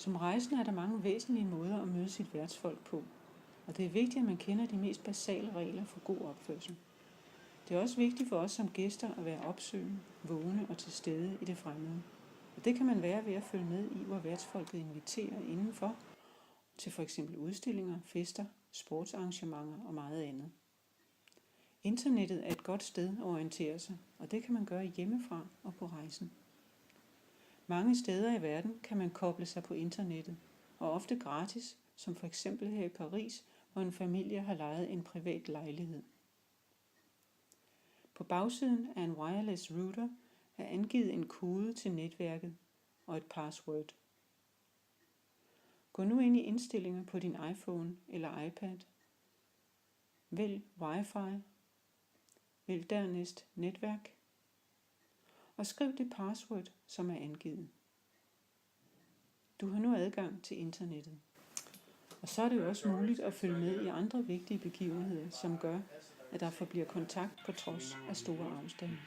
Som rejsende er der mange væsentlige måder at møde sit værtsfolk på, og det er vigtigt, at man kender de mest basale regler for god opførsel. Det er også vigtigt for os som gæster at være opsøgende, vågne og til stede i det fremmede. Og det kan man være ved at følge med i, hvor værtsfolket inviterer indenfor, til f.eks. udstillinger, fester, sportsarrangementer og meget andet. Internettet er et godt sted at orientere sig, og det kan man gøre hjemmefra og på rejsen. Mange steder i verden kan man koble sig på internettet, og ofte gratis, som for eksempel her i Paris, hvor en familie har lejet en privat lejlighed. På bagsiden af en wireless router er angivet en kode til netværket og et password. Gå nu ind i indstillinger på din iPhone eller iPad. Vælg Wi-Fi. Vælg dernæst netværk. Og skriv det password, som er angivet. Du har nu adgang til internettet. Og så er det jo også muligt at følge med i andre vigtige begivenheder, som gør, at der forbliver kontakt på trods af store afstande.